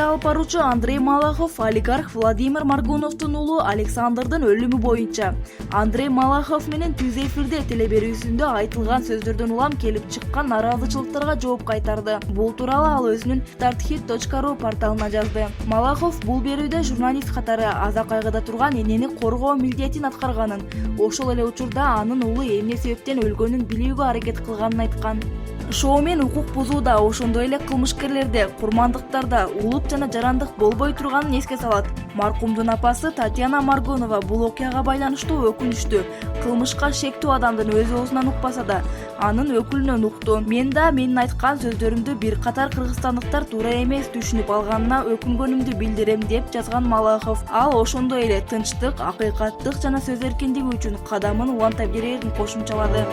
Алып баруучу Андрей Малахов олигарх Владимир Маргуновдун уулу Александрдын өлүмү боюнча Андрей Малахов менен түз эфирде телеберүүсүндө айтылган сөздөрдөн улам келип чыккан нааразычылыктарга жооп кайтарды. Бул тууралуу ал өзүнүн starthit.ru порталына жазды. Малахов бул берүүдө журналист катары аза кайгыда турган энени коргоо милдетин аткарганын, ошол эле учурда анын уулу эмне себептен өлгөнүн билүүгө аракет кылганын айткан. Шоо мен укук бузууда, ошондой эле кылмышкерлерде, курмандыктарда улут жана жарандык болбой турганын эске салат. Маркумдун апасы Татьяна Маргонова бул окуяга байланыштуу өкүнүштүү, кылмышка шектүү адамдын өз оозунан укпаса да, анын өкүлүнөн укту. Мен да менин айткан сөздөрүмдү бир катар кыргызстандыктар туура эмес түшүнүп алганына өкүнгөнүмдү билдирем, деп жазган Малахов. Ал ошондой эле тынчтык, акыйкаттык жана сөз эркиндиги үчүн кадамын уланта берерин кошумчалады.